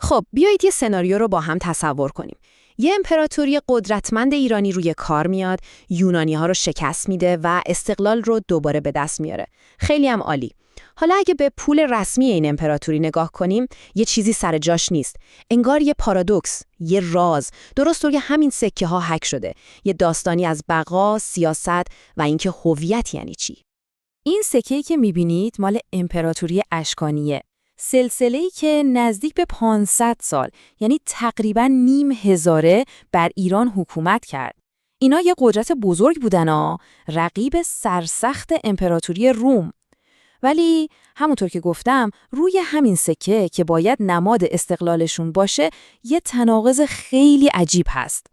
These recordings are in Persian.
خب بیایید یه سناریو رو با هم تصور کنیم. یه امپراتوری قدرتمند ایرانی روی کار میاد، یونانی‌ها رو شکست میده و استقلال رو دوباره به دست میاره. خیلی هم عالی. حالا اگه به پول رسمی این امپراتوری نگاه کنیم، یه چیزی سر جاش نیست. انگار یه پارادوکس، یه راز، درست طور که همین سکه ها هک شده. یه داستانی از بقا، سیاست و اینکه هویت یعنی چی. این سکه‌ای که می‌بینید مال امپراتوری اشکانیه. سلسله‌ای که نزدیک به 500 سال، یعنی تقریباً نیم هزاره بر ایران حکومت کرد. اینا یه قدرت بزرگ بودن رقیب سرسخت امپراتوری روم. ولی همونطور که گفتم روی همین سکه که باید نماد استقلالشون باشه یه تناقض خیلی عجیب هست.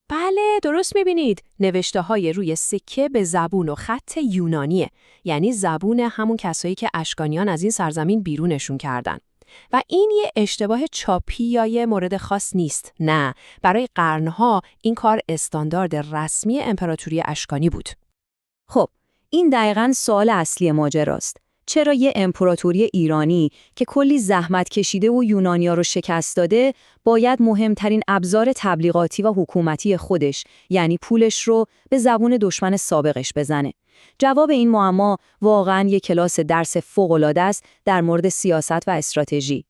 بله، درست می‌بینید. نوشته‌های روی سکه به زبون و خط یونانیه، یعنی زبون همون کسایی که اشکانیان از این سرزمین بیرونشون کردن. و این یه اشتباه چاپی یا یه مورد خاص نیست. نه، برای قرنها این کار استاندارد رسمی امپراتوری اشکانی بود. خب، این دقیقاً سوال اصلی ماجراست. چرا یه امپراتوری ایرانی که کلی زحمت کشیده و یونانیا رو شکست داده، باید مهمترین ابزار تبلیغاتی و حکومتی خودش، یعنی پولش رو به زبون دشمن سابقش بزنه؟ جواب این معما واقعاً یه کلاس درس فوق‌العاده است در مورد سیاست و استراتژی.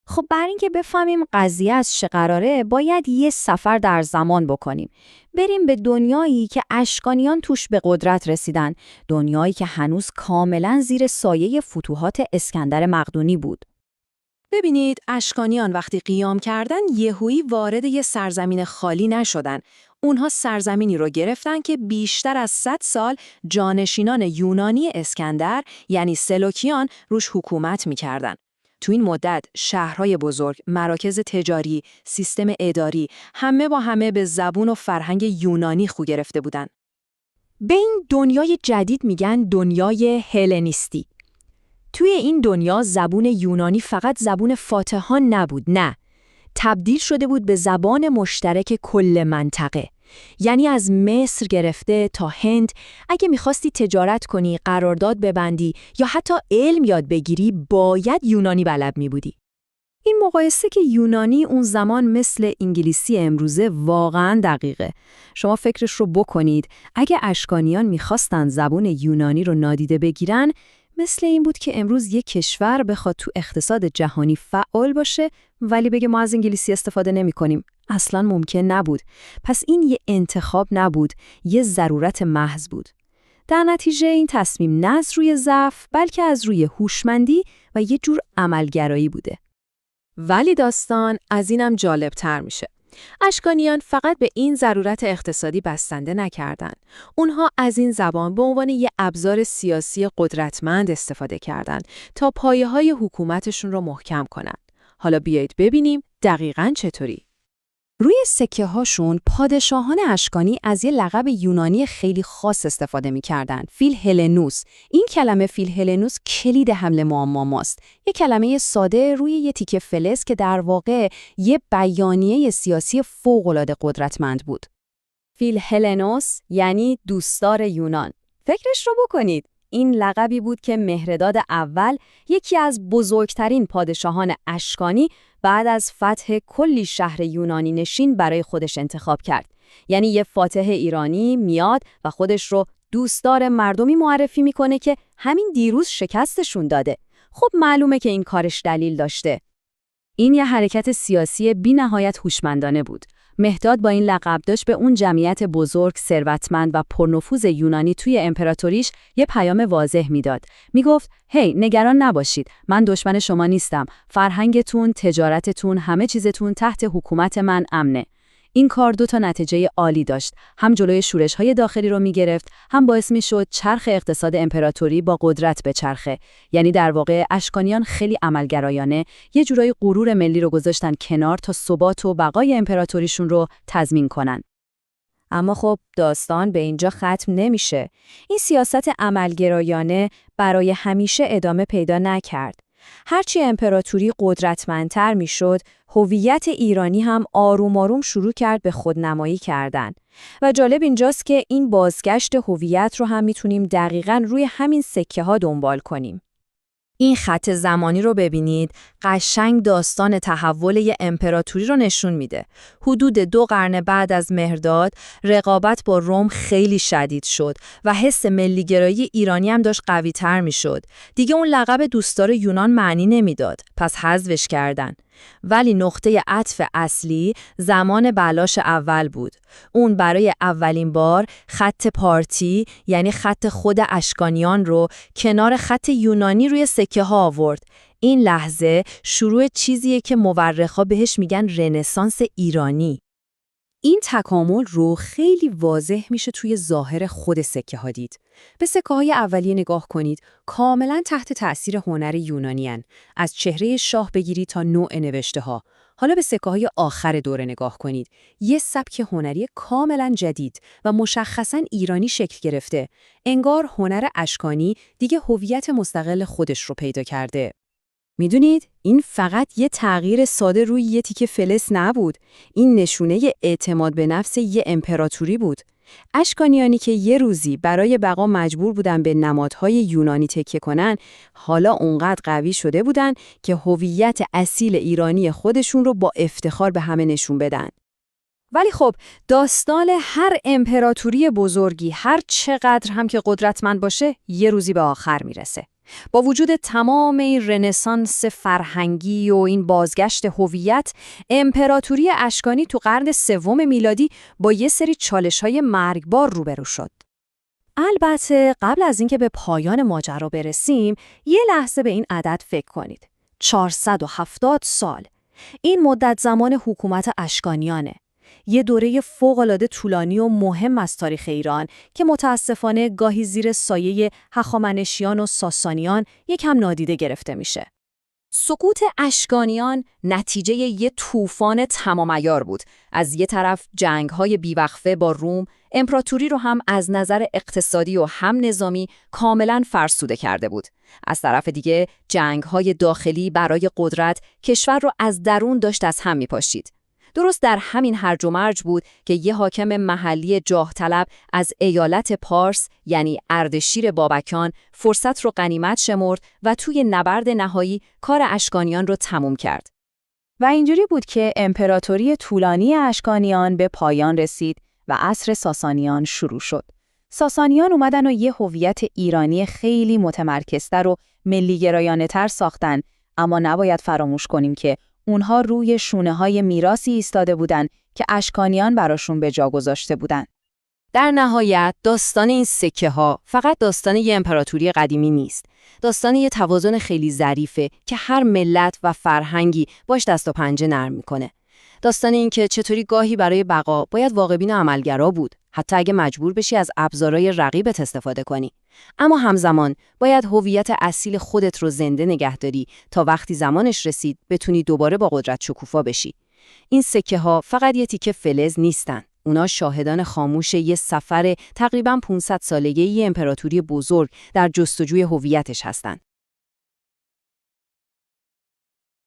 خب برای اینکه بفهمیم قضیه از چه قراره، باید یه سفر در زمان بکنیم. بریم به دنیایی که اشکانیان توش به قدرت رسیدن، دنیایی که هنوز کاملاً زیر سایه فتوحات اسکندر مقدونی بود. ببینید، اشکانیان وقتی قیام کردن یهویی وارد یه سرزمین خالی نشدن. اونها سرزمینی رو گرفتن که بیشتر از 100 سال جانشینان یونانی اسکندر، یعنی سلوکیان، روش حکومت می‌کردن. تو این مدت شهرهای بزرگ، مراکز تجاری، سیستم اداری، همه با همه به زبون و فرهنگ یونانی خو گرفته بودن. به این دنیای جدید میگن دنیای هلنیستی. توی این دنیا زبون یونانی فقط زبون فاتحان نبود، نه. تبدیل شده بود به زبان مشترک کل منطقه. یعنی از مصر گرفته تا هند، اگه میخواستی تجارت کنی، قرارداد ببندی یا حتی علم یاد بگیری، باید یونانی بلد میبودی. این مقایسه که یونانی اون زمان مثل انگلیسی امروزه واقعاً دقیقه. شما فکرش رو بکنید، اگه اشکانیان میخواستن زبون یونانی رو نادیده بگیرن، مثل این بود که امروز یک کشور بخواد تو اقتصاد جهانی فعال باشه ولی بگه ما از انگلیسی استفاده نمی کنیم. اصلاً ممکن نبود. پس این یه انتخاب نبود، یه ضرورت محض بود. در نتیجه این تصمیم نه از روی ضعف بلکه از روی هوشمندی و یه جور عملگرایی بوده. ولی داستان از اینم جالب‌تر میشه. اشکانیان فقط به این ضرورت اقتصادی بستنده نکردند. اونها از این زبان به عنوان یک ابزار سیاسی قدرتمند استفاده کردند تا پایه‌های حکومتشون رو محکم کنند. حالا بیایید ببینیم دقیقاً چطوری. روی سکه هاشون پادشاهان اشکانی از یه لقب یونانی خیلی خاص استفاده می‌کردن، فیل هلنوس. این کلمه فیل هلنوس کلید حمل معما ماست. یه کلمه ساده روی یه تیکه فلز که در واقع یه بیانیه سیاسی فوق‌العاده قدرتمند بود. فیل هلنوس یعنی دوستدار یونان. فکرش رو بکنید. این لقبی بود که مهرداد اول، یکی از بزرگترین پادشاهان اشکانی، بعد از فتح کلی شهر یونانی نشین برای خودش انتخاب کرد. یعنی یه فاتح ایرانی میاد و خودش رو دوستدار مردمی معرفی میکنه که همین دیروز شکستشون داده. خب معلومه که این کارش دلیل داشته. این یه حرکت سیاسی بی‌نهایت هوشمندانه بود. مهرداد با این لقب داشت به اون جمعیت بزرگ، ثروتمند و پرنفوذ یونانی توی امپراتوریش یه پیام واضح میداد. میگفت: هی، نگران نباشید، من دشمن شما نیستم. فرهنگتون، تجارتتون، همه چیزتون تحت حکومت من امنه. این کار 2 تا نتیجه عالی داشت. هم جلوی شورش‌های داخلی رو می‌گرفت، هم باعث می‌شد چرخ اقتصاد امپراتوری با قدرت بچرخه. یعنی در واقع اشکانیان خیلی عملگرایانه یه جورایی غرور ملی رو گذاشتن کنار تا ثبات و بقای امپراتوریشون رو تضمین کنن. اما خب داستان به اینجا ختم نمیشه. این سیاست عملگرایانه برای همیشه ادامه پیدا نکرد. هرچی امپراتوری قدرتمندتر میشد، هویت ایرانی هم آروم آروم شروع کرد به خودنمایی کردن. و جالب اینجاست که این بازگشت هویت رو هم میتونیم دقیقاً روی همین سکه ها دنبال کنیم. این خط زمانی رو ببینید، قشنگ داستان تحول یه امپراتوری رو نشون میده. حدود 2 قرن بعد از مهرداد، رقابت با روم خیلی شدید شد و حس ملیگرایی ایرانی هم داشت قوی تر میشد. دیگه اون لقب دوستدار یونان معنی نمیداد، پس حذفش کردن. ولی نقطه عطف اصلی زمان بلاش اول بود. اون برای اولین بار خط پارتی، یعنی خط خود اشکانیان رو کنار خط یونانی روی سکه ها آورد. این لحظه شروع چیزیه که مورخا بهش میگن رنسانس ایرانی. این تکامل رو خیلی واضح میشه توی ظاهر خود سکه ها دید. به سکه های اولیه نگاه کنید، کاملا تحت تأثیر هنر یونانیان، از چهره شاه بگیری تا نوع نوشته ها. حالا به سکه های آخر دوره نگاه کنید، یه سبک هنری کاملا جدید و مشخصا ایرانی شکل گرفته. انگار هنر اشکانی دیگه هویت مستقل خودش رو پیدا کرده. میدونید این فقط یه تغییر ساده روی یه تیکه فلز نبود. این نشونه اعتماد به نفس یه امپراتوری بود. اشکانیانی که یه روزی برای بقا مجبور بودن به نمادهای یونانی تکیه کنن، حالا اونقدر قوی شده بودن که هویت اصیل ایرانی خودشون رو با افتخار به همه نشون بدن. ولی خب داستان هر امپراتوری بزرگی هر چقدر هم که قدرتمند باشه یه روزی به آخر میرسه. با وجود تمام این رنسانس فرهنگی و این بازگشت هویت، امپراتوری اشکانی تو قرن 3 میلادی با یه سری چالش‌های مرگبار روبرو شد. البته قبل از اینکه به پایان ماجرا برسیم، یه لحظه به این عدد فکر کنید. 470 سال. این مدت زمان حکومت اشکانیانه. یه دوره فوق‌العاده طولانی و مهم از تاریخ ایران که متاسفانه گاهی زیر سایه هخامنشیان و ساسانیان یکم نادیده گرفته میشه. سقوط اشکانیان نتیجه یه طوفان تمام عیار بود. از یه طرف جنگ‌های بیوقفه با روم، امپراتوری رو هم از نظر اقتصادی و هم نظامی کاملاً فرسوده کرده بود. از طرف دیگه جنگ‌های داخلی برای قدرت کشور رو از درون داشت از هم می‌پاشید. درست در همین هرج و مرج بود که یه حاکم محلی جاه طلب از ایالت پارس یعنی اردشیر بابکان فرصت رو غنیمت شمرد و توی نبرد نهایی کار اشکانیان رو تموم کرد. و اینجوری بود که امپراتوری طولانی اشکانیان به پایان رسید و عصر ساسانیان شروع شد. ساسانیان اومدن و یه هویت ایرانی خیلی متمرکزتر و ملی‌گرایانه‌تر ساختن، اما نباید فراموش کنیم که اونها روی شونه‌های میراثی ایستاده بودن که اشکانیان براشون به جا گذاشته بودن. در نهایت داستان این سکه ها فقط داستان یه امپراتوری قدیمی نیست. داستان یه توازن خیلی ظریفه که هر ملت و فرهنگی باش دست و پنجه نرم میکنه. داستان این که چطوری گاهی برای بقا باید واقع‌بین و عملگرا بود، حتی اگه مجبور بشی از ابزارهای رقیبت استفاده کنی. اما همزمان باید هویت اصیل خودت رو زنده نگه داری تا وقتی زمانش رسید بتونی دوباره با قدرت شکوفا بشی. این سکه ها فقط یه تیکه فلز نیستن. اونا شاهدان خاموش یه سفر تقریباً 500 سالگی یه امپراتوری بزرگ در جستجوی هویتش هستن.